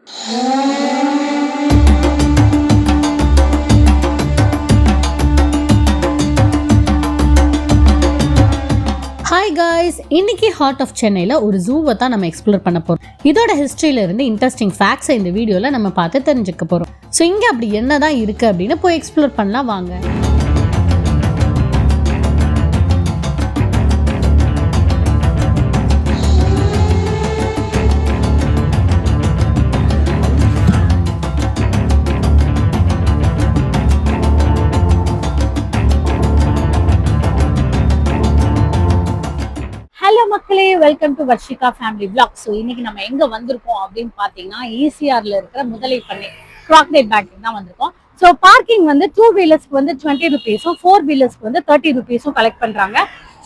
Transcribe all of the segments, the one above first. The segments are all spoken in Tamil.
ஹாய் காய்ஸ், இன்னைக்கு ஹார்ட் ஆஃப் சென்னையில் ஒரு ஜூவை தான் நம்ம எக்ஸ்ப்ளோர் பண்ண போகிறோம். இதோட ஹிஸ்ட்ரியில இருந்து இன்ட்ரெஸ்டிங் ஃபேக்ட்ஸை இந்த வீடியோவில் நம்ம பார்த்து தெரிஞ்சுக்க போகிறோம். ஸோ இங்கே அப்படி என்ன தான் இருக்குது அப்படின்னு போய் எக்ஸ்ப்ளோர் பண்ணலாம் வாங்க. ஹலோ மக்களே, welcome to Varshika family vlog. So இன்னைக்கு நம்ம எங்க வந்திருக்கோம் அப்படின்னு பாத்தீங்கன்னா ஈசிஆர்ல இருக்கிற முதலை பண்ணை கிராக்டைல் பேங்க் தான் வந்திருக்கோம். ஸோ பார்க்கிங் வந்து 2 வீலர்ஸ்க்கு வந்து 20 ருபீஸும் 4 வீலர்ஸ்க்கு வந்து 30 ருபீஸும் கலெக்ட் பண்றாங்க.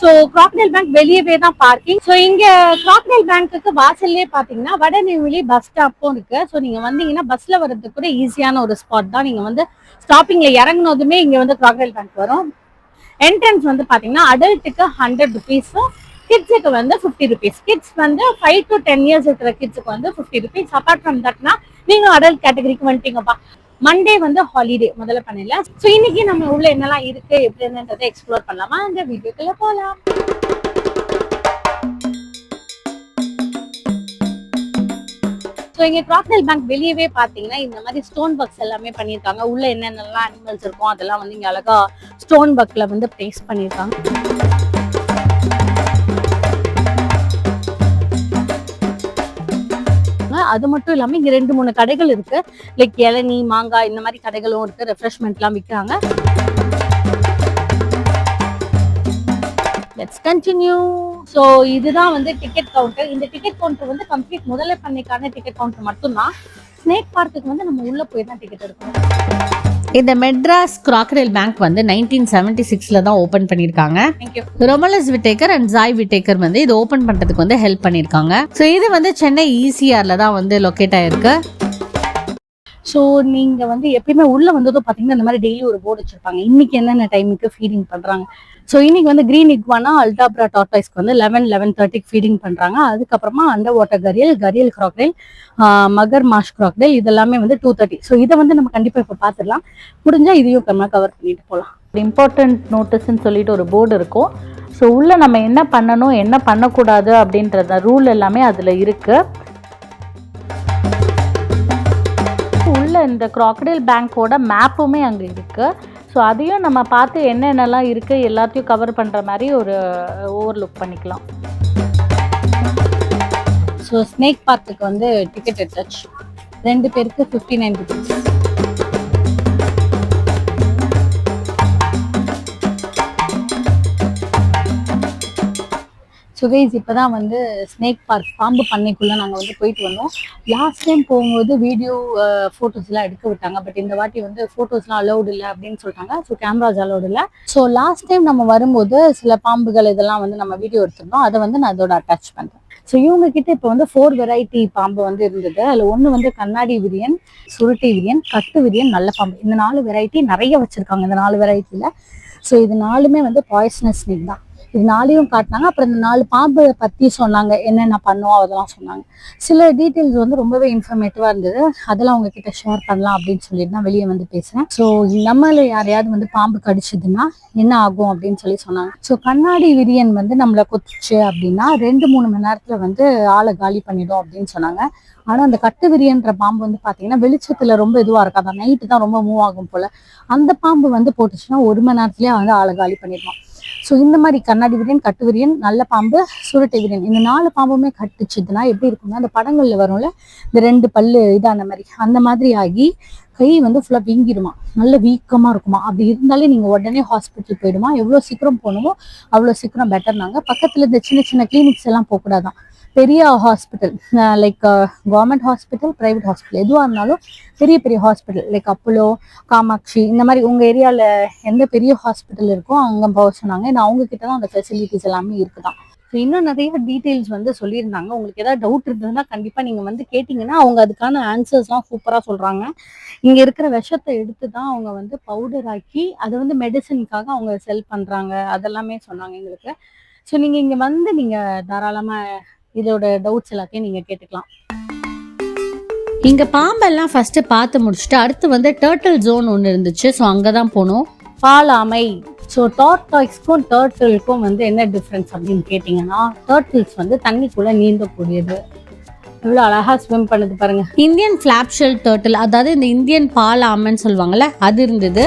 ஸோ கிராக்டைல் பேங்க் வெளியவே தான் பார்க்கிங். ஸோ இங்க கிராக்டைல் பேங்க்குக்கு வாசல்லே பாத்தீங்கன்னா வடநெய்வேலி பஸ் ஸ்டாப்பும் இருக்கு. ஸோ நீங்க வந்தீங்கன்னா பஸ்ல வர்றதுக்கு கூட ஈஸியான ஒரு ஸ்பாட் தான். நீங்க வந்து ஸ்டாப்பிங்ல இறங்குனதுமே இங்க வந்து கிராக்டைல் பேங்க் வரும். என்ட்ரன்ஸ் வந்து பாத்தீங்கன்னா அடல்ட்டுக்கு 100 ருபீஸும் கிட்ஸுக்கு வந்து 50 ருபீஸ். கிட்ஸ் வந்து 5 to 10 இயர்ஸ் இருக்கிற கிட்ஸுக்கு வந்து 50 ருபீஸ். அப்பார்ட் ஃப்ரம் தட்னா நீங்க அடல்ட் கேட்டகரிக்கு வந்துட்டீங்கப்பா. மண்டே வந்து ஹாலிடே முதல்ல பண்ணல. ஸோ இன்னைக்கு நம்ம உள்ள என்னெல்லாம் இருக்கு எப்படின்றதை எக்ஸ்ப்ளோர் பண்ணலாமா? இந்த வீடியோக்குள்ள போலாம். ஸோ இங்க கிராக்டைல் பேங்க் வெளியவே பாத்தீங்கன்னா இந்த மாதிரி ஸ்டோன் பக்ஸ் எல்லாமே பண்ணியிருக்காங்க. உள்ள என்னென்னலாம் அனிமல்ஸ் இருக்கும் அதெல்லாம் வந்து இங்க அழகா ஸ்டோன் பக்ல வந்து பிளேஸ் பண்ணியிருக்காங்க. அது மட்டும் இல்லாம இங்க 2-3 கடைகள் இருக்கு. லைக் இளநீ, மாங்காய் இந்த மாதிரி கடைகளும் இருக்கு. ரெஃப்ரெஷ்மெண்ட் எல்லாம் விற்கிறாங்க. Let's continue. ஸோ இதுதான் வந்து டிக்கெட் கவுண்டர். இந்த டிக்கெட் கவுண்டர் வந்து கம்ப்ளீட் முதலை பண்ணைக்கான டிக்கெட் கவுண்டர் மட்டும்தான். ஸ்னேக் பார்க்குக்கு வந்து நம்ம உள்ள போய் தான் டிக்கெட் எடுக்கணும். இந்த மெட்ராஸ் கிராக்கடைல் பேங்க் வந்து 1976ல தான் ஓபன் பண்ணிருக்காங்க. ரொமலஸ் விட்டேக்கர் அண்ட் ஜாய் விட்டேக்கர் வந்து இது ஓபன் பண்றதுக்கு வந்து ஹெல்ப் பண்ணிருக்காங்க. ஸோ இது வந்து சென்னை ஈசிஆர்ல தான் வந்து லொக்கேட் ஆயிருக்கு. ஸோ நீங்க வந்து எப்பயுமே உள்ள வந்ததும் பாத்தீங்கன்னா இந்த மாதிரி டெய்லி ஒரு போர்டு வச்சிருப்பாங்க. இன்னைக்கு என்னென்ன டைமுக்கு ஃபீடிங் பண்றாங்க. ஸோ இன்னைக்கு வந்து கிரீன் இக்வானா அல்டாப்ரா டார்டாய்ஸ்க்கு வந்து 11:30க்கு ஃபீடிங் பண்றாங்க. அதுக்கப்புறமா அண்டர் வாட்டர் கரியல் கிராக்டைல், மகர் மாஷ் கிராக்டைல் இதெல்லாமே வந்து 2:30. ஸோ இதை வந்து நம்ம கண்டிப்பா இப்போ பார்த்துடலாம். முடிஞ்சா இதையும் நம்ம கவர் பண்ணிட்டு போகலாம். இம்பார்ட்டன்ட் நோட்டீஸ்ன்னு சொல்லிட்டு ஒரு போர்டு இருக்கும். ஸோ உள்ள நம்ம என்ன பண்ணணும் என்ன பண்ணக்கூடாது அப்படின்றத ரூல் எல்லாமே அதுல இருக்கு. உள்ள இந்த கிராக்கடைல் பேங்கோட மேப்புமே அங்கே இருக்கு. ஸோ அதையும் நம்ம பார்த்து என்னென்னலாம் இருக்கு எல்லாத்தையும் கவர் பண்ற மாதிரி ஒரு ஓவர்லுக் பண்ணிக்கலாம். ஸோ ஸ்னேக் பார்க்குக்கு வந்து டிக்கெட் எடுத்தாச்சு. 2 பேருக்கு 59 ருபீஸ். ஸோ கைஸ் இப்போதான் வந்து ஸ்னேக் பார்க் பாம்பு பண்ணைக்குள்ள நாங்கள் வந்து போயிட்டு வந்தோம். லாஸ்ட் டைம் போகும்போது வீடியோ ஃபோட்டோஸ்லாம் எடுக்க விட்டாங்க. பட் இந்த வாட்டி வந்து ஃபோட்டோஸ்லாம் அலௌட் இல்லை அப்படின்னு சொல்லிட்டாங்க. ஸோ கேமராஸ் அலௌட் இல்லை. ஸோ லாஸ்ட் டைம் நம்ம வரும்போது சில பாம்புகள் இதெல்லாம் வந்து நம்ம வீடியோ எடுத்திருந்தோம். அதை வந்து நான் அதோட அட்டாச் பண்ணுறேன். ஸோ இவங்க கிட்ட இப்போ வந்து 4 வெரைட்டி பாம்பு வந்து இருந்தது. அதில் ஒன்று வந்து கண்ணாடி விரியன், சுருட்டை விரியன், கட்டு விரியன், நல்ல பாம்பு. இந்த 4 வெரைட்டி நிறைய வச்சிருக்காங்க. இந்த 4 வெரைட்டியில் ஸோ இது 4மே வந்து பாய்சனஸ் ஸ்னேக் தான். இது 4யும் காட்டினாங்க. அப்புறம் இந்த 4 பாம்பு பற்றி சொன்னாங்க, என்னென்ன பண்ணுவோம் அதெல்லாம் சொன்னாங்க. சில டீட்டெயில்ஸ் வந்து ரொம்பவே இன்ஃபர்மேட்டிவாக இருந்தது. அதெல்லாம் உங்ககிட்ட ஷேர் பண்ணலாம் அப்படின்னு சொல்லிட்டு தான் வெளியே வந்து பேசுகிறேன். ஸோ நம்மள யாரையாவது வந்து பாம்பு கடிச்சதுன்னா என்ன ஆகும் அப்படின்னு சொல்லி சொன்னாங்க. ஸோ கண்ணாடி விரியன் வந்து நம்மளை கொத்துச்சு அப்படின்னா 2-3 மணி நேரத்தில் வந்து ஆளை காலி பண்ணிடும் அப்படின்னு சொன்னாங்க. ஆனால் அந்த கட்டு விரியன்ற பாம்பு வந்து பார்த்தீங்கன்னா வெளிச்சத்தில் ரொம்ப இதுவாக இருக்காது. நைட்டு தான் ரொம்ப மூவ் ஆகும் போல். அந்த பாம்பு வந்து போட்டுச்சுன்னா 1 மணி நேரத்துலேயே வந்து ஆளை காலி பண்ணிடுவோம். ஸோ இந்த மாதிரி கண்ணாடி விரியன், கட்டு விரியன், நல்ல பாம்பு, சுருட்டை விரியன் இந்த 4 பாம்புமே கட்டுச்சுதுன்னா எப்படி இருக்கும்னா அந்த படங்கள்ல வரும்ல இந்த 2 பல்லு இதான மாதிரி அந்த மாதிரி ஆகி கை வந்து ஃபுல்லாக வீங்கிடுமா, நல்ல வீக்கமாக இருக்குமா. அப்படி இருந்தாலே நீங்கள் உடனே ஹாஸ்பிட்டல் போயிடுமா. எவ்வளோ சீக்கிரம் போகணுமோ அவ்வளோ சீக்கிரம் பெட்டர்னாங்க. பக்கத்தில் இந்த சின்ன சின்ன கிளினிக்ஸ் எல்லாம் போகக்கூடாதான். பெரிய hospital like government hospital, private hospital எதுவாக இருந்தாலும் பெரிய பெரிய ஹாஸ்பிட்டல் லைக் அப்போலோ, காமாட்சி இந்த மாதிரி உங்கள் ஏரியாவில் எந்த பெரிய ஹாஸ்பிட்டல் இருக்கோ அங்கே போக சொன்னாங்க. ஏன்னா அவங்க கிட்ட தான் அந்த ஃபெசிலிட்டிஸ் எல்லாமே இருக்குதான். ஸோ இன்னும் நிறைய டீட்டெயில்ஸ் வந்து சொல்லியிருந்தாங்க. உங்களுக்கு ஏதாவது டவுட் இருந்ததுன்னா கண்டிப்பாக நீங்கள் வந்து கேட்டிங்கன்னா அவங்க அதுக்கான ஆன்சர்ஸ்லாம் சூப்பராக சொல்கிறாங்க. இங்கே இருக்கிற விஷத்தை எடுத்து தான் அவங்க வந்து பவுடர் ஆக்கி அதை வந்து மெடிசனுக்காக அவங்க செல் பண்ணுறாங்க. அதெல்லாமே சொன்னாங்க எங்களுக்கு. ஸோ நீங்கள் இங்கே வந்து நீங்கள் தாராளமாக இதோட டவுட்ஸ் எல்லாத்தையும் நீங்கள் கேட்டுக்கலாம். இங்கே பாம்பெல்லாம் ஃபஸ்ட்டு பார்த்து முடிச்சுட்டு அடுத்து வந்து டர்ட்டில் ஜோன் ஒன்று இருந்துச்சு. ஸோ அங்கே தான் போனோம். பாலாமை. ஸோ டார்டாய்ஸ்க்கும் டர்ட்டிலுக்கும் வந்து என்ன டிஃப்ரென்ஸ் அப்படின்னு கேட்டிங்கன்னா, டர்ட்டில்ஸ் வந்து தண்ணிக்குள்ளே நீந்தக்கூடியது. இவ்வளோ அழகாக ஸ்விம் பண்ணுது பாருங்க. இந்தியன் ஃப்ளாப்ஷெல் டர்ட்டில், அதாவது இந்த இந்தியன் பாலாமைன்னு சொல்லுவாங்கள்ல, அது இருந்தது.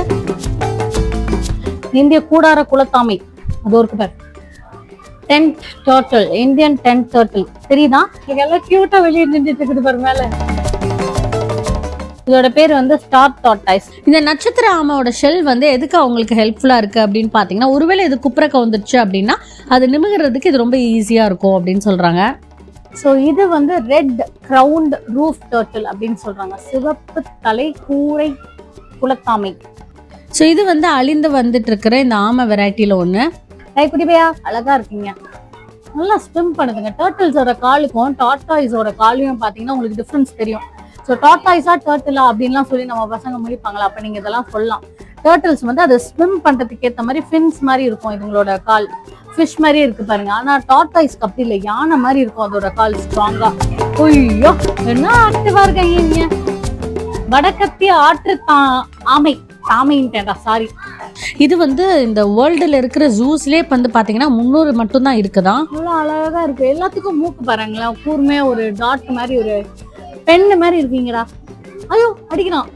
இந்திய கூடார குலத்தாமை அது ஒரு பேர். Tent turtle, Indian tent turtle தெரியுதா? இதெல்லாம் கியூட்டா வெளியே நின்றுட்டு இருக்குது பாருங்க மேல. இதோட பேர் வந்து ஸ்டார் டார்டாய்ஸ். இந்த நட்சத்திர ஆமையோட ஷெல் வந்து எதுக்கு அவங்களுக்கு ஹெல்ப்ஃபுல்லா இருக்கு அப்படின்னு பாத்தீங்கன்னா, ஒருவேளை இது குப்புறக்க வந்துருச்சு அப்படின்னா அது நிமிகிறதுக்கு இது ரொம்ப ஈஸியா இருக்கும் அப்படின்னு சொல்றாங்க. ஸோ இது வந்து ரெட் கிரவுண்ட் ரூஃப் டர்ட்டில் அப்படின்னு சொல்றாங்க. சிவப்பு தலை கூரை குலத்தாமை. ஸோ இது வந்து அழிந்து வந்துட்டு இருக்கிற இந்த ஆமை வெரைட்டியில ஒன்று. குட்டிபையா அழகா இருக்கீங்க, நல்லா ஸ்விம் பண்ணுதுங்க. டர்ட்டில்ஸோட காலுக்கும் டார்டாய்ஸோட காலையும் பார்த்தீங்கன்னா உங்களுக்கு டிஃப்ரென்ஸ் தெரியும். ஸோ டார்டாய்ஸா டர்ட்டிலா அப்படின்லாம் சொல்லி நம்ம பசங்க முடிப்பாங்களா? அப்போ நீங்கள் இதெல்லாம் சொல்லலாம். டர்ட்டில்ஸ் வந்து அது ஸ்விம் பண்ணுறதுக்கு ஏற்ற மாதிரி ஃபின்ஸ் மாதிரி இருக்கும் இதுங்களோட கால். ஃபிஷ் மாதிரி இருக்கு பாருங்க. ஆனால் டார்டாய்ஸ்க்கு அப்படி இல்லை, யானை மாதிரி இருக்கும் அதோட கால் ஸ்ட்ராங்கா. ஐயோ என்ன ஆக்டிவா இருக்காங்க நீங்க. வடக்கத்திய ஆற்று ஆமை, தாமைன்ட்டா சாரி. இது வந்து இந்த வேர்ல்டுல இருக்கிற ஜூஸ்லயே வந்து பாத்தீங்கன்னா 300 மட்டும் தான் இருக்குதான். அவ்வளோ அழகா இருக்கு. எல்லாத்துக்கும் மூக்கு பாருங்களேன், கூர்மையா ஒரு டாட் மாதிரி ஒரு பெண்ணு மாதிரி இருக்கீங்கடா. ஐயோ அடிக்கிறான்.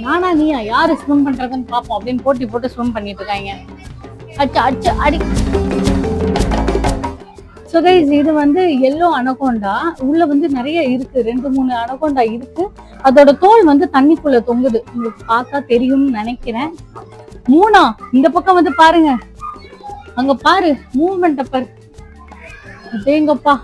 நானா நீயா யாரு ஸ்விம் பண்றதுன்னு பாப்போம் அப்படின்னு போட்டி போட்டு ஸ்விம் பண்ணிட்டு இருக்காங்க. அச்சு அச்சு அடி. ஸோ கைஸ் இது வந்து எல்லோ அனகோண்டா. உள்ள வந்து நிறைய இருக்கு, 2-3 அனகோண்டா இருக்கு. அதோட தோல் வந்து தண்ணிக்குள்ள தொங்குது. உங்களுக்கு பார்த்தா தெரியும்னு நினைக்கிறேன். 3 இந்த பக்கம் வந்து பாருங்க, அங்க பாரு மூவ்மெண்ட் பாரு. அதேங்கப்பா.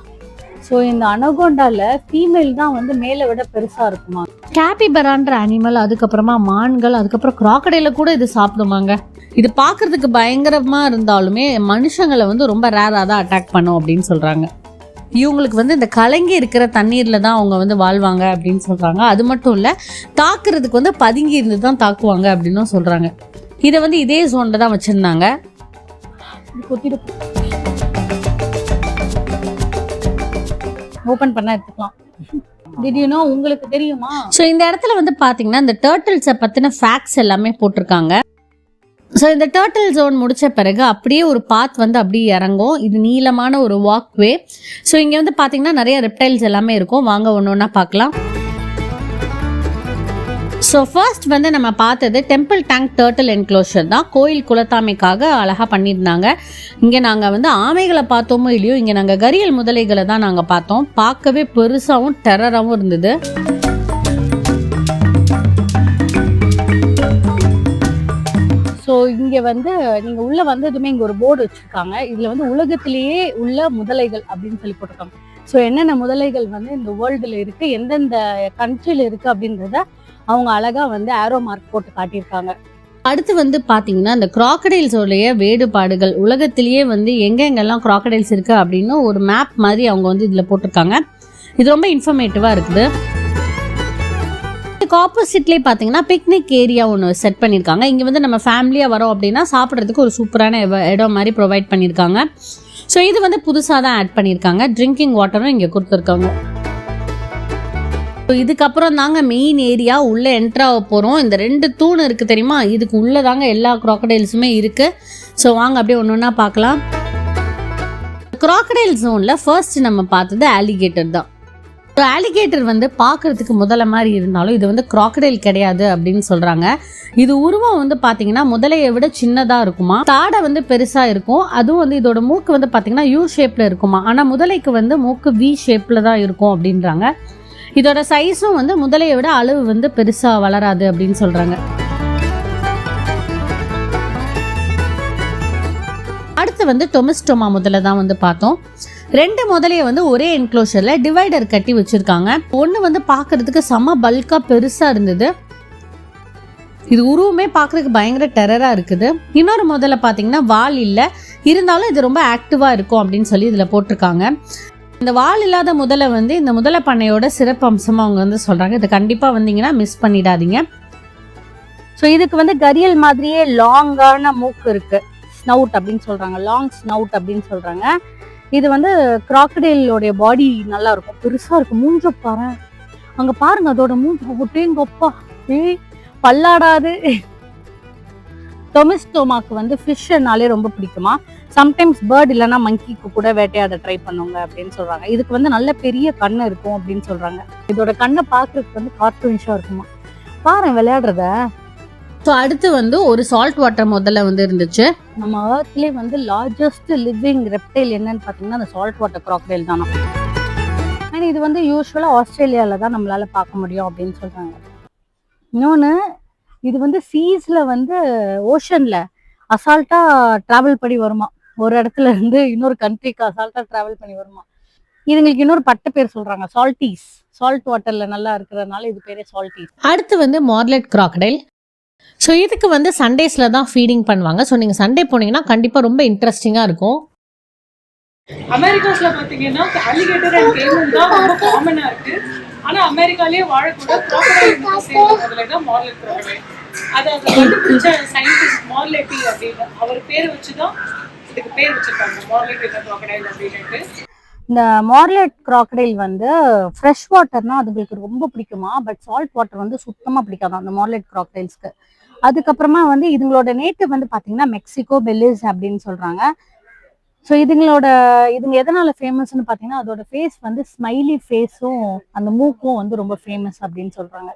ஸோ இந்த அனகோண்டால ஃபீமேல் தான் வந்து மேலே விட பெருசா இருக்குமா. கேபிபரான்ற அனிமல், அதுக்கப்புறமா மான்கள், அதுக்கப்புறம் கிராக்கடைல கூட இது சாப்பிடுமாங்க. இது பார்க்கறதுக்கு பயங்கரமா இருந்தாலுமே மனுஷங்களை வந்து ரொம்ப ரேரா தான் அட்டாக் பண்ணும் அப்படின்னு சொல்றாங்க. இவங்களுக்கு வந்து இந்த கலங்கி இருக்கிற தண்ணீர்ல தான் அவங்க வந்து வாழ்வாங்க அப்படின்னு சொல்றாங்க. அது மட்டும் இல்ல, தாக்குறதுக்கு வந்து பதுங்கி இருந்து தான் தாக்குவாங்க அப்படின்னு சொல்றாங்க. இதை வந்து இதே ஜோன்ல தான் வச்சிருந்தாங்க. ஓபன் பண்ணா எடுத்துக்கலாம். திடீர்னு உங்களுக்கு தெரியுமா? ஸோ இந்த இடத்துல வந்து பாத்தீங்கன்னா இந்த டர்ட்டில்ஸை பத்தின ஃபேக்ட்ஸ் எல்லாமே போட்டிருக்காங்க. ஸோ இந்த டர்ட்டில் ஜோன் முடிச்ச பிறகு அப்படியே ஒரு பாத் வந்து அப்படியே இறங்கும். இது நீளமான ஒரு வாக்வே. ஸோ இங்க வந்து பாத்தீங்கன்னா நிறைய ரெப்டைல்ஸ் எல்லாமே இருக்கும். வாங்க ஒன்று ஒன்றா பார்க்கலாம். ஸோ ஃபர்ஸ்ட் வந்து நம்ம பார்த்தது டெம்பிள் டேங்க் டர்ட்டில் என்க்ளோஷர் தான். கோயில் குலத்தாமைக்காக அழகாக பண்ணியிருந்தாங்க. இங்கே நாங்கள் வந்து ஆமைகளை பார்த்தோமோ இல்லையோ, இங்கே நாங்கள் கரியல் முதலைகளை தான் நாங்கள் பார்த்தோம். பார்க்கவே பெருசாகவும் டெரராகவும் இருந்தது. ஸோ இங்கே வந்து நீங்கள் உள்ளே வந்ததுமே இங்கே ஒரு போர்டு வச்சுருக்காங்க. இதில் வந்து உலகத்திலேயே உள்ள முதலைகள் அப்படின்னு சொல்லி போட்டிருக்காங்க. ஸோ என்னென்ன முதலைகள் வந்து இந்த வேர்ல்டில் இருக்குது, எந்தெந்த கண்ட்ரியில் இருக்குது அப்படின்றத அவங்க அழகா வந்து ஆரோ மார்க் போட்டு காட்டியிருக்காங்க. அடுத்து வந்து பாத்தீங்கன்னா இந்த கிராக்கடைல்ஸோடைய வேறுபாடுகள், உலகத்திலேயே வந்து எங்கெங்கெல்லாம் கிராக்கடைல்ஸ் இருக்கு அப்படின்னு ஒரு மேப் மாதிரி அவங்க வந்து இதுல போட்டிருக்காங்க. இது ரொம்ப இன்ஃபர்மேட்டிவா இருக்குது. இதுக்கு ஆப்போசிட்லேயே பார்த்தீங்கன்னா பிக்னிக் ஏரியா ஒன்று செட் பண்ணியிருக்காங்க. இங்கே வந்து நம்ம ஃபேமிலியாக வரோம் அப்படின்னா சாப்பிட்றதுக்கு ஒரு சூப்பரான இடம் மாதிரி ப்ரொவைட் பண்ணியிருக்காங்க. ஸோ இது வந்து புதுசாக தான் ஆட் பண்ணியிருக்காங்க. ட்ரிங்கிங் வாட்டரும் இங்கே கொடுத்துருக்காங்க. இதுக்கப்புறம் தாங்க மெயின் ஏரியா உள்ளே என்ட்ராக போகிறோம். இந்த 2 தூண் இருக்குது தெரியுமா, இதுக்கு உள்ளே தாங்க எல்லா க்ராக்கடைல்ஸுமே இருக்குது. ஸோ வாங்க அப்படியே ஒன்று ஒன்றா பார்க்கலாம். க்ராக்கடைல் ஜோனில் ஃபர்ஸ்ட் நம்ம பார்த்தது ஆலிகேட்டர் தான். ஸோ ஆலிகேட்டர் வந்து பார்க்குறதுக்கு முதல்ல மாதிரி இருந்தாலும் இது வந்து க்ராக்கடைல் கிடையாது அப்படின்னு சொல்கிறாங்க. இது உருவம் வந்து பார்த்தீங்கன்னா முதலையை விட சின்னதாக இருக்குமா, தாடை வந்து பெருசாக இருக்கும். அதுவும் வந்து இதோட மூக்கு வந்து பார்த்தீங்கன்னா யூ ஷேப்பில் இருக்குமா. ஆனால் முதலைக்கு வந்து மூக்கு வி ஷேப்பில் தான் இருக்கும் அப்படின்றாங்க. இதோட சைஸும் வந்து முதலையை விட அளவு வந்து பெருசா வளராது அப்படின்னு சொல்றாங்க. அடுத்து வந்து டொமஸ்டோமா முதல்ல தான் வந்து பார்த்தோம். 2 முதலையை வந்து ஒரே என்க்ளோஷர்ல டிவைடர் கட்டி வச்சிருக்காங்க. ஒன்று வந்து பார்க்கறதுக்கு செம பல்கா பெருசா இருந்தது. இது உருவமே பார்க்கறதுக்கு பயங்கர டெரரா இருக்குது. இன்னொரு முதல்ல பார்த்தீங்கன்னா வால் இல்லை, இருந்தாலும் இது ரொம்ப ஆக்டிவா இருக்கும் அப்படின்னு சொல்லி இதுல போட்டிருக்காங்க. இந்த வால் இல்லாத முதலை வந்து இந்த முதலை பண்ணையோட சிறப்பு அம்சமாக அவங்க வந்து சொல்கிறாங்க. இது கண்டிப்பாக வந்தீங்கன்னா மிஸ் பண்ணிடாதீங்க. ஸோ இதுக்கு வந்து கரியல் மாதிரியே லாங்கான மூக்கு இருக்குது, ஸ்னவுட் அப்படின்னு சொல்கிறாங்க, லாங் ஸ்னவுட் அப்படின்னு சொல்கிறாங்க. இது வந்து கிராக்கடைலோடைய பாடி நல்லா இருக்கும், பெருசா இருக்கும். மூஞ்ச பாரு, அங்க பாருங்க அதோட மூஞ்சி ஒட்டேங்கப்பா, ஏய் பல்லாடாது. டொமிஸ்டோமாக்கு வந்து ஃபிஷ்னாலே ரொம்ப பிடிக்குமா. சம்டைம்ஸ் பேர்ட் இல்லைன்னா மங்கிக்கு கூட வேட்டையாட ட்ரை பண்ணுவாங்க அப்படின்னு சொல்றாங்க. இதுக்கு வந்து நல்ல பெரிய கண்ணு இருக்கும் அப்படின்னு சொல்றாங்க. இதோட கண்ணை பார்க்கறதுக்கு வந்து கார்ட்டூனிஷா இருக்குமா. பாரு விளையாடுறத. ஸோ அடுத்து வந்து ஒரு சால்ட் வாட்டர் முதல்ல வந்து இருந்துச்சு. நம்ம ஏர்த்லேயே வந்து லார்ஜஸ்ட் லிவிங் ரெப்டைல் என்னன்னு பார்த்தீங்கன்னா அந்த சால்ட் வாட்டர் கிராக்கடைல் தானா. ஆனால் இது வந்து யூஸ்வலாக ஆஸ்திரேலியாவில் தான் நம்மளால பார்க்க முடியும் அப்படின்னு சொல்றாங்க. இன்னொன்று, இது வந்து சீஸ்ல வந்து ஓஷன்ல அசால்ட்டா டிராவல் பண்ணி வருமா. ஒரு இடத்துல இருந்து இன்னொரு கண்ட்ரிக்கு அசால்ட்டா டிராவல் பண்ணி வருமா. இதுங்களுக்கு இன்னொரு பட்ட பேர் சொல்றாங்க, சால்டீஸ். சால்ட் வாட்டர்ல நல்லா இருக்கிறதுனால இது பேரே சால்டீஸ். அடுத்து வந்து மார்லெட் கிராக்கடைல். ஸோ இதுக்கு வந்து சண்டேஸில் தான் ஃபீடிங் பண்ணுவாங்க. ஸோ நீங்கள் சண்டே போனீங்கன்னா கண்டிப்பாக ரொம்ப இன்ட்ரெஸ்டிங்காக இருக்கும். அமெரிக்காஸ்ல பார்த்தீங்கன்னா அலிகேட்டர் அண்ட் கேமன் தான் ரொம்ப காமனாக இருக்கு. ஆனால் அமெரிக்காலேயே வாழக்கூட கிராக்கடைல் சேர்ந்ததுல தான் மார்லெட் கிராக்கடைல். அதை கண்டுபிடிச்ச சயின்டிஸ்ட் மார்லெட்டி அப்படின்னு அவர் பேர் வச்சு தான் இதுக்கு பேர் வச்சிருக்காங்க, மார்லெட் கிராக்கடைல் அப்படின்ட்டு. இந்த மார்லெட் கிராக்கடைல் வந்து ஃப்ரெஷ் வாட்டர்னா அதுங்களுக்கு ரொம்ப பிடிக்குமா. பட் சால்ட் வாட்டர் வந்து சுத்தமாக பிடிக்காதான் அந்த மார்லெட் கிராக்கடைல்ஸ்க்கு. அதுக்கப்புறமா வந்து இதுங்களோட நேட்டிவ் வந்து பார்த்தீங்கன்னா மெக்சிகோ, பெலிஸ் அப்படின்னு சொல்றாங்க. ஸோ இதுங்க எதனால ஃபேமஸ்ன்னு பார்த்தீங்கன்னா அதோட ஃபேஸ் வந்து ஸ்மைலி ஃபேஸும் அந்த மூக்கும் வந்து ரொம்ப ஃபேமஸ் அப்படின்னு சொல்றாங்க.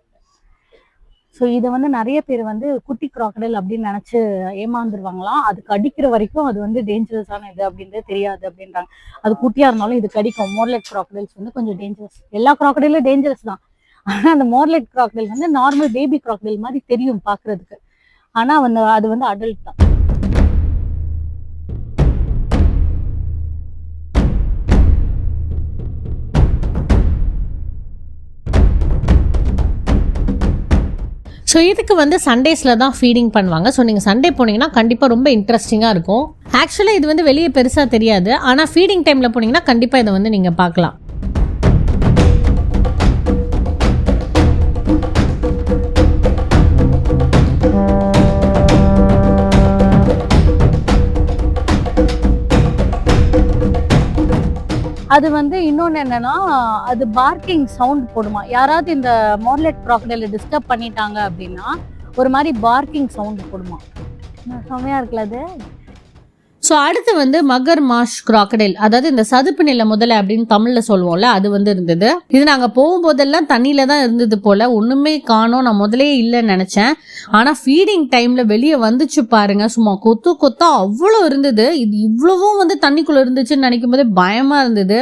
ஸோ இதை வந்து நிறைய பேர் வந்து குட்டி கிராக்கடைல் அப்படின்னு நினச்சி ஏமாந்துருவாங்களாம். அது கடிக்கிற வரைக்கும் அது வந்து டேஞ்சரஸான இது அப்படின்றது தெரியாது அப்படின்றாங்க. அது குட்டியாக இருந்தாலும் இது கடிக்கும். மார்லெட் கிராக்கடைல்ஸ் வந்து கொஞ்சம் டேஞ்சரஸ். எல்லா கிராக்கடைலும் டேஞ்சரஸ் தான். ஆனால் அந்த மார்லெட் கிராக்கடைல் வந்து நார்மல் பேபி கிராக்கடைல் மாதிரி தெரியும் பார்க்கறதுக்கு. ஆனால் அது வந்து அடல்ட் தான். ஸோ இதுக்கு வந்து சண்டேஸில் தான் ஃபீடிங் பண்ணுவாங்க. ஸோ நீங்கள் சண்டே போனீங்கன்னா கண்டிப்பாக ரொம்ப இன்ட்ரெஸ்டிங்காக இருக்கும். ஆக்சுவலாக இது வந்து வெளியே பெருசாக தெரியாது, ஆனால் ஃபீடிங் டைமில் போனீங்கன்னா கண்டிப்பாக இதை வந்து நீங்கள் பார்க்கலாம். அது வந்து இன்னொன்று என்னன்னா, அது பார்க்கிங் சவுண்ட் போடுமா. யாராவது இந்த மார்லெட் கிராக்கடைலை டிஸ்டர்ப் பண்ணிட்டாங்க அப்படின்னா ஒரு மாதிரி பார்க்கிங் சவுண்ட் போடுமா. செம்மையா இருக்குல்ல அது. ஸோ அடுத்து வந்து மகர் மாஷ் கிராக்கடைல், அதாவது இந்த சதுப்பு நில முதலை அப்படின்னு தமிழில் சொல்லுவோம்ல, அது வந்து இருந்தது. இது நாங்கள் போகும்போதெல்லாம் தண்ணியில் தான் இருந்தது போல், ஒன்றுமே காணோம். நான் முதலே இல்லைன்னு நினச்சேன். ஆனால் ஃபீடிங் டைமில் வெளியே வந்துச்சு பாருங்க, சும்மா கொத்து கொத்தா அவ்வளோ இருந்தது. இது இவ்வளவும் வந்து தண்ணிக்குள்ளே இருந்துச்சுன்னு நினைக்கும் போதே பயமாக இருந்தது.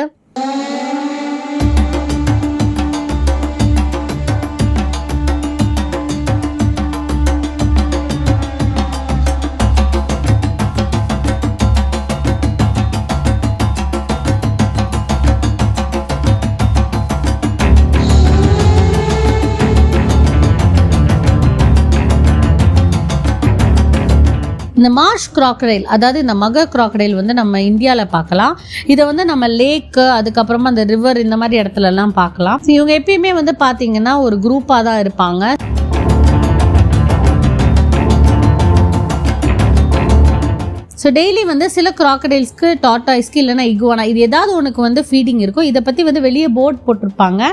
இந்த மார்ஷ் கிராக்கடைல், அதாவது இந்த மகர் கிராக்கடைல் வந்து நம்ம இந்தியாவில் பார்க்கலாம். இதை வந்து நம்ம லேக்கு, அதுக்கப்புறமா அந்த ரிவர், இந்த மாதிரி இடத்துலலாம் பார்க்கலாம். இவங்க எப்பயுமே வந்து பார்த்தீங்கன்னா ஒரு குரூப்பாக தான் இருப்பாங்க. ஸோ டெய்லி வந்து சில கிராக்கடைல்ஸ்க்கு, டாட்டாய்ஸ்க்கு இல்லைன்னா இகுவானா, இது ஏதாவது உனக்கு வந்து ஃபீடிங் இருக்கும். இதை பற்றி வந்து வெளியே போர்ட் போட்டிருப்பாங்க.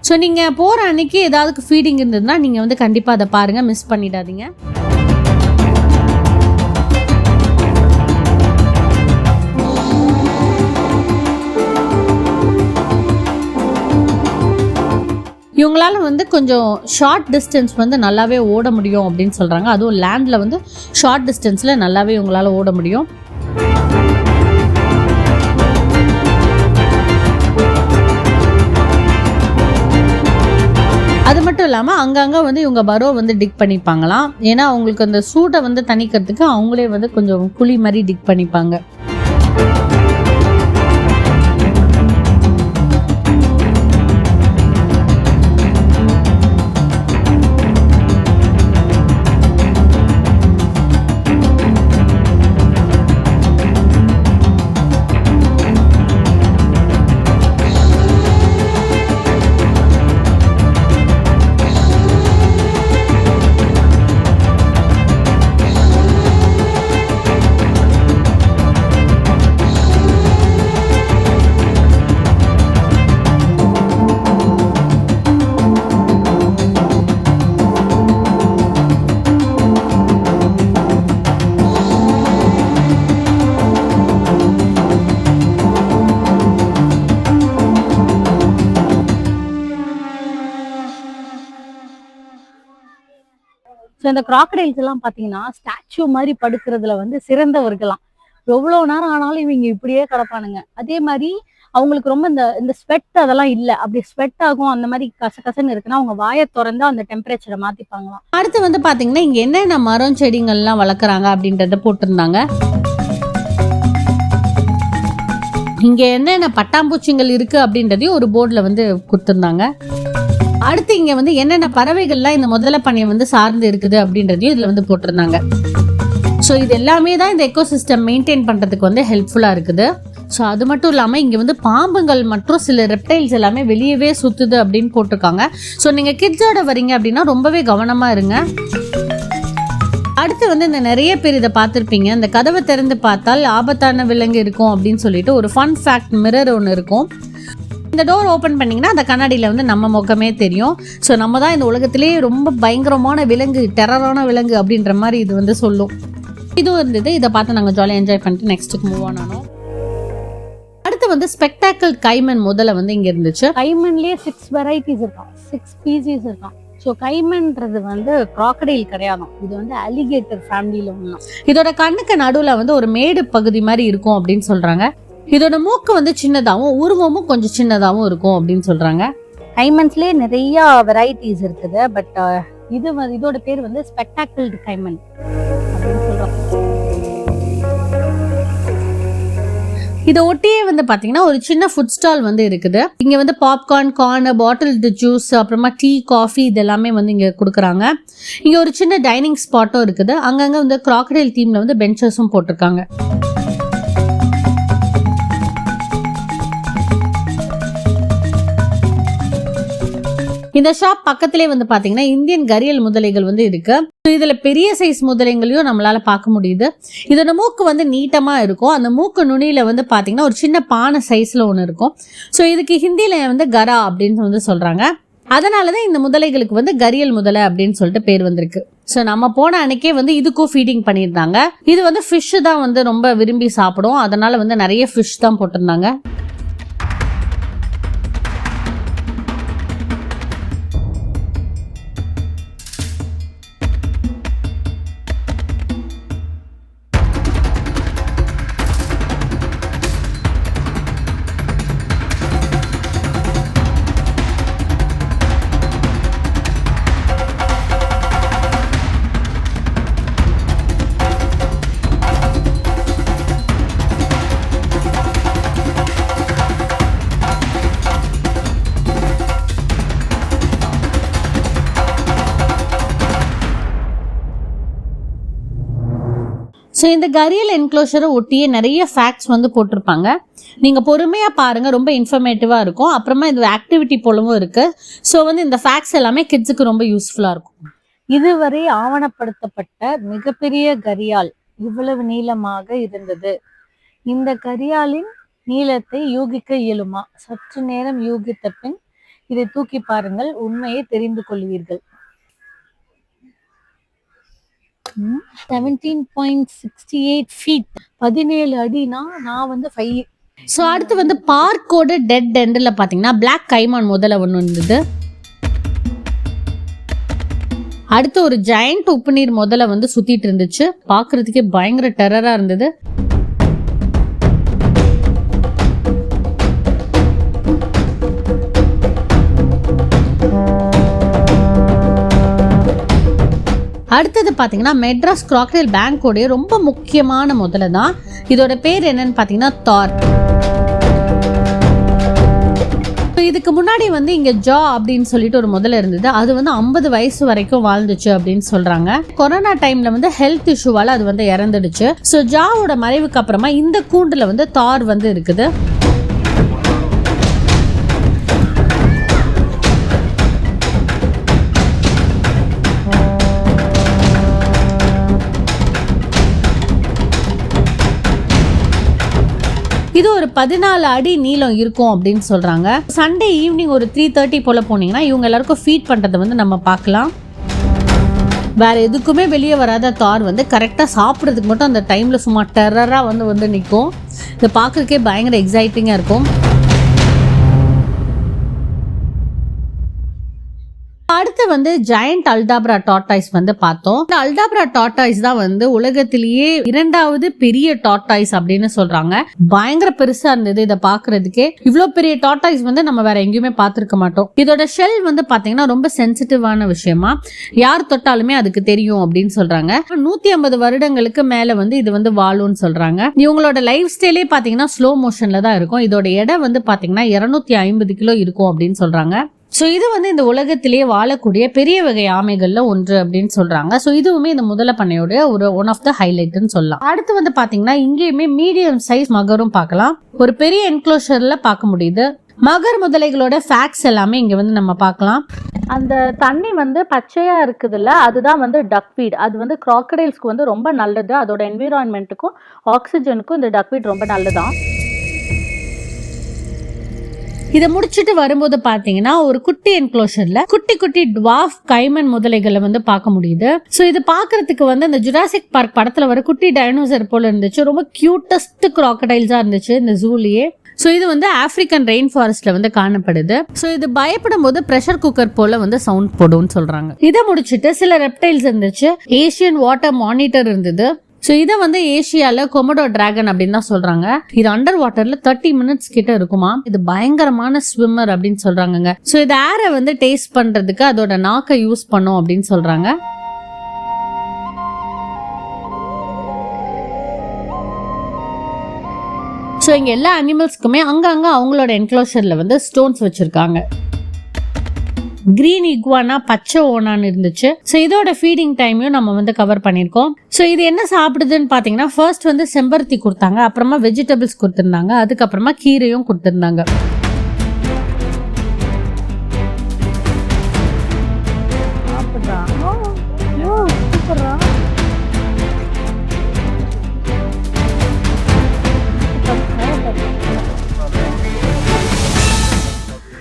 ஸோ நீங்கள் போகிற அன்னைக்கு ஏதாவது ஃபீடிங் இருந்ததுன்னா நீங்கள் வந்து கண்டிப்பாக அதை பாருங்கள், மிஸ் பண்ணிடாதீங்க. இவங்களால வந்து கொஞ்சம் ஷார்ட் டிஸ்டன்ஸ் வந்து நல்லாவே ஓட முடியும் அப்படின்னு சொல்கிறாங்க. அதுவும் லேண்டில் வந்து ஷார்ட் டிஸ்டன்ஸில் நல்லாவே இவங்களால ஓட முடியும். அது மட்டும் இல்லாமல் அங்கங்கே வந்து இவங்க பரோ வந்து டிக் பண்ணிப்பாங்களாம். ஏன்னா அவங்களுக்கு அந்த சூட்டை வந்து தணிக்கிறதுக்கு அவங்களே வந்து கொஞ்சம் குழி மாதிரி டிக் பண்ணிப்பாங்க. இந்த கிராக்கடைல்ஸ் எல்லாம் பாத்தீங்கன்னா ஸ்டாச்சு மாதிரி படுக்கிறதுல வந்து சிறந்தவர்களாம். எவ்வளவு நேரம் ஆனாலும் இவங்க இப்படியே கிடப்பானுங்க. அதே மாதிரி அவங்களுக்கு ரொம்ப இந்த ஸ்வெட் அதெல்லாம் இல்ல. அப்படி ஸ்வெட் ஆகும் அந்த மாதிரி கசகசன்னு இருக்குன்னா அவங்க வாயை திறந்து அந்த டெம்பரேச்சரை மாத்திப்பாங்களாம். அடுத்து வந்து பாத்தீங்கன்னா இங்க என்னென்ன மரம் செடிகள்லாம் வளர்க்குறாங்க அப்படின்றத போட்டிருந்தாங்க. இங்க என்னென்ன பட்டாம்பூச்சிகள் இருக்கு அப்படின்றதையும் ஒரு போர்டுல வந்து கொடுத்திருந்தாங்க. அடுத்து இங்க வந்து என்னென்ன பறவைகள்லாம் இந்த முதலை பண்ணையை வந்து சார்ந்து இருக்குது அப்படின்றதையும் இதுல வந்து போட்டிருந்தாங்க. ஸோ இது எல்லாமே தான் இந்த எக்கோசிஸ்டம் மெயின்டைன் பண்றதுக்கு வந்து ஹெல்ப்ஃபுல்லா இருக்குது. ஸோ அது மட்டும் இல்லாமல் இங்கே வந்து பாம்புகள் மற்றும் சில ரெப்டைல்ஸ் எல்லாமே வெளியவே சுற்றுது அப்படின்னு போட்டிருக்காங்க. ஸோ நீங்கள் கிட்ஸோட வரீங்க அப்படின்னா ரொம்பவே கவனமாக இருங்க. அடுத்து வந்து இந்த நிறைய பேர் இதை பார்த்துருப்பீங்க. இந்த கதவை திறந்து பார்த்தால் ஆபத்தான விலங்கு இருக்கும் அப்படின்னு சொல்லிட்டு ஒரு ஃபன் ஃபேக்ட் மிரர் ஒன்று இருக்கும். இந்த டோர் ஓப்பன் பண்ணிங்கன்னா அந்த கண்ணாடியில் வந்து நம்ம முகமே தெரியும். ஸோ நம்ம தான் இந்த உலகத்திலேயே ரொம்ப பயங்கரமான விலங்கு, டெரரான விலங்கு அப்படின்ற மாதிரி இது வந்து சொல்லும். இதுவும் இருந்தது. இதை பார்த்து நாங்கள் ஜாலியாக என்ஜாய் பண்ணிட்டு நெக்ஸ்ட்டுக்கு மூவ் ஆனோம். அடுத்து வந்து ஸ்பெக்டாக்கிள் கைமன் முதல்ல வந்து இங்க இருந்துச்சு. கைமன்லயே 6 வெரைட்டிஸ் இருக்கான், 6 ஸ்பீசிஸ் இருக்கான். ஸோ கைமன்றது வந்து கிராக்கடைல் கிடையாதும், இது வந்து அலிகேட்டர் ஃபேமிலியில ஒன்றும். இதோட கண்ணுக்கு நடுவில் வந்து ஒரு மேடு பகுதி மாதிரி இருக்கும் அப்படின்னு சொல்றாங்க. இதோட மூக்கு வந்து சின்னதாகவும் உருவமும் கொஞ்சம் சின்னதாகவும் இருக்கும் அப்படின்னு சொல்றாங்க. கைமன்ஸ்லேயே நிறைய வெரைட்டிஸ் இருக்குது. பட் இதோட பேர் வந்து ஸ்பெக்டாக்கிள்டு கைமன் அப்படின்னு சொல்றாங்க. இதை ஒட்டியே வந்து பாத்தீங்கன்னா ஒரு சின்ன ஃபுட் ஸ்டால் வந்து இருக்குது. இங்க வந்து பாப்கார்ன், கார்ன், பாட்டில்டு ஜூஸ், அப்புறமா டீ, காஃபி இது எல்லாமே வந்து இங்க கொடுக்குறாங்க. இங்க ஒரு சின்ன டைனிங் ஸ்பாட்டும் இருக்குது. அங்கங்க வந்து கிராக்கடைல் தீம்ல வந்து பெஞ்சஸும் போட்டிருக்காங்க. இந்த ஷாப் பக்கத்திலே வந்து பாத்தீங்கன்னா இந்தியன் கரியல் முதலைகள் வந்து இருக்கு. இதுல பெரிய சைஸ் முதலைகளையும் நம்மளால பார்க்க முடியுது. இதோட மூக்கு வந்து நீட்டமா இருக்கும். அந்த மூக்கு நுனியில வந்து பாத்தீங்கன்னா ஒரு சின்ன பானை சைஸ்ல ஒன்று இருக்கும். ஸோ இதுக்கு ஹிந்தியில வந்து கரா அப்படின்னு வந்து சொல்றாங்க. அதனாலதான் இந்த முதலைகளுக்கு வந்து கரியல் முதலை அப்படின்னு சொல்லிட்டு பேர் வந்திருக்கு. ஸோ நம்ம போன அன்னைக்கே வந்து இதுக்கும் ஃபீடிங் பண்ணியிருந்தாங்க. இது வந்து ஃபிஷ் தான் வந்து ரொம்ப விரும்பி சாப்பிடும். அதனால வந்து நிறைய ஃபிஷ் தான் போட்டிருந்தாங்க. ஸோ இந்த கரியல் என்க்ளோஷரை ஒட்டியே நிறைய ஃபேக்ட்ஸ் வந்து போட்டிருப்பாங்க. நீங்கள் பொறுமையாக பாருங்கள், ரொம்ப இன்ஃபர்மேட்டிவாக இருக்கும். அப்புறமா இது ஆக்டிவிட்டி போலவும் இருக்குது. ஸோ வந்து இந்த ஃபேக்ட்ஸ் எல்லாமே கிட்ஸுக்கு ரொம்ப யூஸ்ஃபுல்லாக இருக்கும். இதுவரை ஆவணப்படுத்தப்பட்ட மிகப்பெரிய கரியால் இவ்வளவு நீளமாக இருந்தது. இந்த கரியாலின் நீளத்தை யூகிக்க இயலுமா? சற்று நேரம் யூகித்த பின் இதை தூக்கி பாருங்கள், உண்மையை தெரிந்து கொள்வீர்கள். 17.68 feet, 17 அடினா நான் வந்து 5. ஸோ அடுத்து வந்து பார்க்கோட டெட் எண்டில் பார்த்தீங்கன்னா பிளாக் கைமான் முதல்ல ஒன்று இருந்தது. அடுத்து ஒரு ஜெயண்ட் உப்பு நீர் முதல்ல வந்து சுத்திட்டு இருந்துச்சு. பார்க்கறதுக்கே பயங்கர டெரரா இருந்தது. அடுத்தது பார்த்தீங்கன்னா மெட்ராஸ் கிராக்கடைல் பேங்கோடைய ரொம்ப முக்கியமான முதல்ல தான். இதோட பேர் என்னன்னு பார்த்தீங்கன்னா தார். இதுக்கு முன்னாடி வந்து இங்க ஜா அப்படின்னு சொல்லிட்டு ஒரு முதல்ல இருந்தது. அது வந்து 50 வயசு வரைக்கும் வாழ்ந்துச்சு அப்படின்னு சொல்றாங்க. கொரோனா டைம்ல வந்து ஹெல்த் இஷ்யூவால அது வந்து இறந்துடுச்சு. ஸோ ஜாவோட மறைவுக்கு அப்புறமா இந்த கூண்டுல வந்து தார் வந்து இருக்குது. இது ஒரு 14 அடி நீளம் இருக்கும் அப்படின்னு சொல்றாங்க. சண்டே ஈவினிங் ஒரு 3:30 போல போனீங்கன்னா இவங்க எல்லாருக்கும் ஃபீட் பண்றதை வந்து நம்ம பார்க்கலாம். வேற எதுக்குமே வெளியே வராத தார் வந்து கரெக்டாக சாப்பிட்றதுக்கு மட்டும் அந்த டைம்ல சும்மா டெரரா வந்து நிற்கும். இதை பார்க்கறதுக்கே பயங்கர எக்ஸைட்டிங்காக இருக்கும். அடுத்து அடுத்து வந்து ஜெயண்ட் அல்டாப்ரா டார்டாய்ஸ் வந்து பார்த்தோம். இந்த அல்டாப்ரா டார்டாய்ஸ் தான் வந்து உலகத்திலேயே 2வது பெரிய டார்டாய்ஸ் அப்படின்னு சொல்றாங்க. பயங்கர பெருசா இருந்தது இதை பாக்குறதுக்கே. இவ்வளவு பெரிய டார்டாய்ஸ் வந்து நம்ம வேற எங்கேயுமே பார்த்திருக்க மாட்டோம். இதோட ஷெல் வந்து பாத்தீங்கன்னா ரொம்ப சென்சிட்டிவான விஷயமா, யார் தொட்டாலுமே அதுக்கு தெரியும் அப்படின்னு சொல்றாங்க. 150 வருடங்களுக்கு மேல வந்து இது வந்து வாழும்னு சொல்றாங்க. இவங்களோட லைஃப் ஸ்டைலே பாத்தீங்கன்னா ஸ்லோ மோஷன்ல தான் இருக்கும். இதோட எடை வந்து பாத்தீங்கன்னா 250 கிலோ இருக்கும் அப்படின்னு சொல்றாங்க. ஸோ இது வந்து இந்த உலகத்திலேயே வாழக்கூடிய பெரிய வகை ஆமைகள்ல ஒன்று அப்படின்னு சொல்றாங்க. ஸோ இதுவுமே இந்த முதலை பண்ணையோட ஒரு ஒன் ஆஃப் த ஹைலைட்னு சொல்லலாம். அடுத்து வந்து பாத்தீங்கன்னா இங்கேயுமே மீடியம் சைஸ் மகரும் பார்க்கலாம். ஒரு பெரிய என்க்ளோஷர்ல பார்க்க முடியுது. மகர் முதலைகளோட ஃபேக்ட்ஸ் எல்லாமே இங்க வந்து நம்ம பார்க்கலாம். அந்த தண்ணி வந்து பச்சையா இருக்குதுல்ல, அதுதான் வந்து டக்வீட். அது வந்து கிராக்கடைல்ஸ்க்கு வந்து ரொம்ப நல்லது. அதோட என்விரான்மெண்ட்டுக்கும் ஆக்சிஜனுக்கும் இந்த டக்வீட் ரொம்ப நல்லதான். இதை முடிச்சுட்டு வரும்போது பாத்தீங்கன்னா ஒரு குட்டி என்க்ளோஷர்ல குட்டி குட்டி டுவார்ஃப் கைமன் முதலைகளை வந்து பார்க்க முடியுது. சோ இது பாக்குறதுக்கு வந்து இந்த ஜுராசிக் பார்க் படத்துல வர குட்டி டைனோசர் போல இருந்துச்சு. ரொம்ப கியூட்டஸ்ட் கிராக்கடைல்ஸா இருந்துச்சு இந்த ஜூலயே. ஸோ இது வந்து ஆப்பிரிக்கன் ரெயின் ஃபாரஸ்ட்ல வந்து காணப்படுது. ஸோ இது பயப்படும் போது ப்ரெஷர் குக்கர் போல வந்து சவுண்ட் போடும்னு சொல்றாங்க. இதை முடிச்சுட்டு சில ரெப்டைல்ஸ் இருந்துச்சு. ஏசியன் வாட்டர் மானிட்டர் இருந்தது. ஸோ இதை வந்து ஏசியால கொமடோ டிராகன் அப்படின்னு தான் சொல்றாங்க. இது அண்டர் வாட்டர்ல 30 மினிட்ஸ் கிட்ட இருக்குமா. இது பயங்கரமான ஸ்விம்மர் அப்படின்னு சொல்றாங்க. ஸோ இது ஏரை வந்து டேஸ்ட் பண்றதுக்கு அதோட நாக்கை யூஸ் பண்ணும் அப்படின்னு சொல்றாங்க. ஸோ இங்க எல்லா அனிமல்ஸ்க்குமே அங்கங்க அவங்களோட என்க்ளோஷர்ல வந்து ஸ்டோன்ஸ் வச்சிருக்காங்க. கிரீன் இக்வானா, பச்சை ஓனான்னு இருந்துச்சு. ஸோ இதோட ஃபீடிங் டைமையும் நம்ம வந்து கவர் பண்ணியிருக்கோம். ஸோ இது என்ன சாப்பிடுதுன்னு பார்த்தீங்கன்னா ஃபர்ஸ்ட் வந்து செம்பருத்தி கொடுத்தாங்க, அப்புறமா வெஜிடபிள்ஸ் கொடுத்துருந்தாங்க, அதுக்கப்புறமா கீரையும் கொடுத்துருந்தாங்க.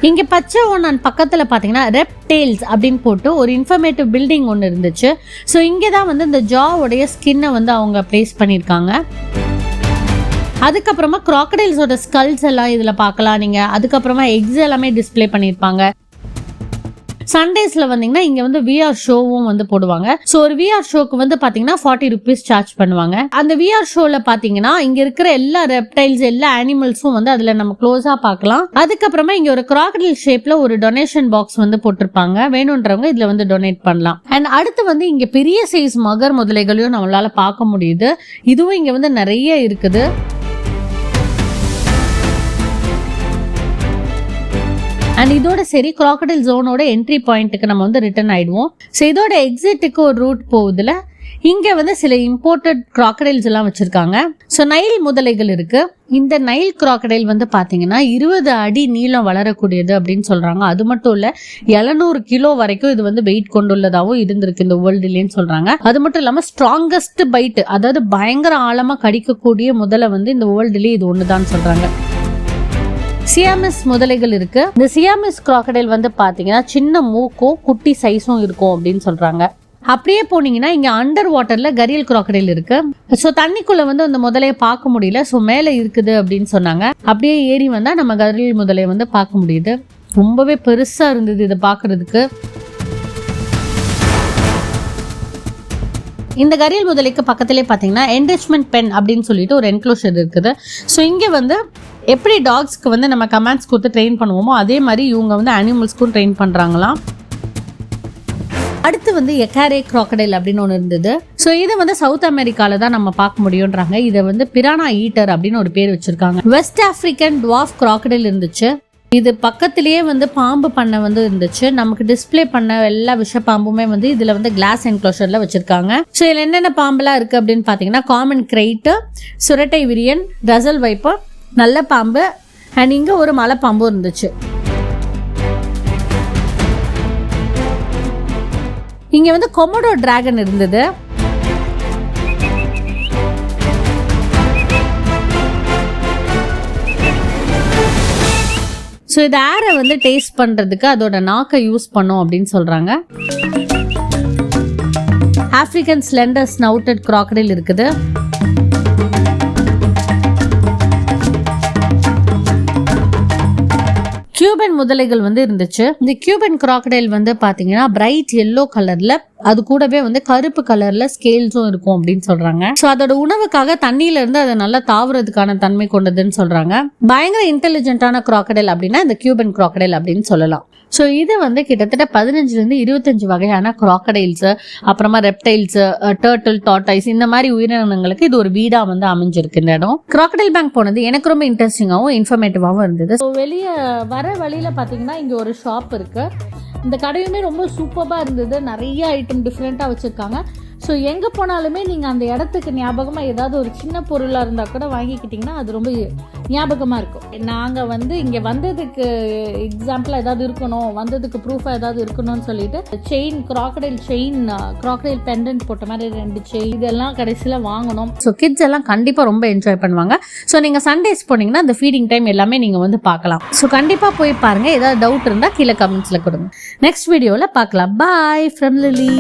இங்க பச்சை ஓனான் பக்கத்துல பாத்தீங்கன்னா ரெப்டைல்ஸ் அப்படின்னு போட்டு ஒரு இன்ஃபர்மேட்டிவ் பில்டிங் ஒன்று இருந்துச்சு. ஸோ இங்கே தான் வந்து இந்த ஜாவோடைய ஸ்கின்னை வந்து அவங்க பிளேஸ் பண்ணியிருக்காங்க. அதுக்கப்புறமா கிராக்கடைல்ஸோட ஸ்கல்ஸ் எல்லாம் இதுல பார்க்கலாம் நீங்க. அதுக்கப்புறமா எக்ஸ் எல்லாமே டிஸ்பிளே பண்ணியிருப்பாங்க. சண்டேஸ்ல வந்தீங்கன்னா இங்க வந்து விஆர் ஷோவும் வந்து போடுவாங்க. ஸோ ஒரு விஆர் ஷோக்கு வந்து பாத்தீங்கன்னா 40 rupees சார்ஜ் பண்ணுவாங்க. அந்த விஆர் ஷோல பாத்தீங்கன்னா இங்க இருக்கிற எல்லா ரெப்டைல்ஸ் எல்லா அனிமல்ஸும் வந்து அதுல நம்ம க்ளோஸா பார்க்கலாம். அதுக்கப்புறமா இங்க ஒரு கிராக்கடைல் ஷேப்ல ஒரு டொனேஷன் பாக்ஸ் வந்து போட்டிருப்பாங்க. வேணும்ன்றவங்க இதுல வந்து டொனேட் பண்ணலாம். அண்ட் அடுத்து வந்து இங்க பெரிய சைஸ் மகர் முதலைகளையும் நம்மளால பார்க்க முடியுது. இதுவும் இங்க வந்து நிறைய இருக்குது. அண்ட் இதோட சரி கிராக்கடைல் ஜோனோட என்ட்ரி பாயிண்ட்டுக்கு நம்ம வந்து ரிட்டர்ன் ஆயிடுவோம். ஸோ இதோட எக்ஸிட்டுக்கு ஒரு ரூட் போகுதுல. இங்க வந்து சில இம்போர்ட்டட் கிராக்கடைல்ஸ் எல்லாம் வச்சிருக்காங்க. ஸோ நைல் முதலைகள் இருக்கு. இந்த நைல் கிராக்கடைல் வந்து பாத்தீங்கன்னா 20 அடி நீளம் வளரக்கூடியது அப்படின்னு சொல்றாங்க. அது மட்டும் இல்ல 700 கிலோ வரைக்கும் இது வந்து வெயிட் கொண்டுள்ளதாகவும் இருந்திருக்கு இந்த வேர்ல்டுலன்னு சொல்றாங்க. அது மட்டும் இல்லாம ஸ்ட்ராங்கஸ்ட் பைட், அதாவது பயங்கர ஆழமா கடிக்கக்கூடிய முதலை வந்து இந்த வேர்ல்டுலயே இது ஒண்ணுதான் சொல்றாங்க. சியாமிஸ் முதலைகள் இருக்கு. இந்த சியாமிஸ் கிராக்கடைல் வந்து பாத்தீங்கன்னா சின்ன மூக்கும் குட்டி சைஸும் இருக்கும் அப்படின்னு சொல்றாங்க. அப்படியே போனீங்கன்னா இங்க அண்டர் வாட்டர்ல கரியல் கிராக்கடைல் இருக்கு. ஸோ தண்ணிக்குள்ள வந்து அந்த முதலையை பார்க்க முடியல. ஸோ மேல இருக்குது அப்படின்னு சொன்னாங்க. அப்படியே ஏறி வந்தா நம்ம கரியல் முதலையை வந்து பார்க்க முடியுது. ரொம்பவே பெருசா இருந்தது இதை பாக்குறதுக்கு. இந்த கரியல் முதலைக்கு பக்கத்திலே பாத்தீங்கன்னா என்ரிச்மெண்ட் பென் அப்படின்னு சொல்லிட்டு ஒரு என்க்ளோஷர் இருக்குது. ஸோ இங்க வந்து எப்படி டாக்ஸ்க்கு வந்து நம்ம கமாண்ட்ஸ் கொடுத்து ட்ரெயின் பண்ணுவோமோ அதே மாதிரி இவங்க வந்து அனிமல்ஸ்க்கும் ட்ரெயின் பண்றாங்களாம். அடுத்து வந்து எக்காரே கிராக்கடைல் அப்படின்னு ஒன்று இருந்தது. ஸோ இதை வந்து சவுத் அமெரிக்கால தான் நம்ம பார்க்க முடியும்ன்றாங்க. இதை வந்து பிரானா ஈட்டர் அப்படின்னு ஒரு பேர் வச்சிருக்காங்க. வெஸ்ட் ஆப்பிரிக்கன் டுவார்ஃப் கிராக்கடைல் இருந்துச்சு. இது பக்கத்திலேயே வந்து பாம்பு பண்ணை வந்து இருந்துச்சு. நமக்கு டிஸ்பிளே பண்ண எல்லா விஷ பாம்புமே வந்து இதுல வந்து கிளாஸ் என்க்ளோஷர்ல வச்சிருக்காங்க. ஸோ இதுல என்னென்ன பாம்பெல்லாம் இருக்கு அப்படின்னு பாத்தீங்கன்னா காமன் கிரைட், சுரட்டை விரியன், ரசல் வைப்பர், நல்ல பாம்பு, அண்ட் இங்க ஒரு மலை பாம்பும் இருந்துச்சு. இங்க வந்து கொமோடோ டிராகன் இருந்தது. ஸோ இது ஏரை வந்து டேஸ்ட் பண்றதுக்கு அதோட நாக்கை யூஸ் பண்ணும் அப்படின்னு சொல்றாங்க. ஆப்பிரிக்கன் ஸ்லெண்டர் ஸ்னவுட்டட் கிராக்கடைல் இருக்குது. கியூபன் முதலைகள் வந்து இருந்துச்சு. இந்த கியூபன் கிராக்கடைல் வந்து பாத்தீங்கன்னா பிரைட் எல்லோ கலர்ல, அது கூடவே வந்து கருப்பு கலர்ல ஸ்கேல்ஸும் இருக்கும் அப்படின்னு சொல்றாங்க. சோ அதோட உணவுக்காக தண்ணியில இருந்து அதை நல்லா தாவறதுக்கான தன்மை கொண்டதுன்னு சொல்றாங்க. பயங்கர இன்டெலிஜென்ட்டான கிராக்கடைல் அப்படின்னா இந்த கியூபன் கிராக்கடைல் அப்படின்னு சொல்லலாம். ஸோ இது வந்து கிட்டத்தட்ட 15 to 25 வகையான கிராக்கடைல்ஸ், அப்புறமா ரெப்டைல்ஸ், டர்ட்டில், டார்டைஸ், இந்த மாதிரி உயிரினங்களுக்கு இது ஒரு வீடா வந்து அமைஞ்சிருக்கு இந்த இடம். கிராக்கடைல் பேங்க் போனது எனக்கு ரொம்ப இன்ட்ரெஸ்டிங்காகவும் இன்ஃபர்மேட்டிவாகவும் இருந்தது. ஸோ வெளியே வர வழியில பார்த்தீங்கன்னா இங்கே ஒரு ஷாப் இருக்கு. இந்த கடையுமே ரொம்ப சூப்பராக இருந்தது. நிறைய ஐட்டம் டிஃப்ரெண்ட்டாக வச்சுருக்காங்க. ஸோ எங்கே போனாலுமே நீங்கள் அந்த இடத்துக்கு ஞாபகமாக ஏதாவது ஒரு சின்ன பொருளாக இருந்தால் கூட வாங்கிக்கிட்டிங்கன்னா அது ரொம்ப ஞாபகமாக இருக்கும். நாங்கள் வந்து இங்கே வந்ததுக்கு எக்ஸாம்பிளாக ஏதாவது இருக்கணும், வந்ததுக்கு ப்ரூஃபாக ஏதாவது இருக்கணும்னு சொல்லிட்டு செயின், கிராக்கடைல் பெண்டன்ட் போட்ட மாதிரி 2 செயின் இதெல்லாம் கடைசியில் வாங்கணும். ஸோ கிட்ஸ் எல்லாம் கண்டிப்பாக ரொம்ப என்ஜாய் பண்ணுவாங்க. ஸோ நீங்கள் சண்டேஸ் போனீங்கன்னா அந்த ஃபீடிங் டைம் எல்லாமே நீங்கள் வந்து பார்க்கலாம். ஸோ கண்டிப்பாக போய் பாருங்கள். ஏதாவது டவுட் இருந்தால் கீழே கமெண்ட்ஸில் கொடுங்க. நெக்ஸ்ட் வீடியோவில் பார்க்கலாம். Bye from Lily.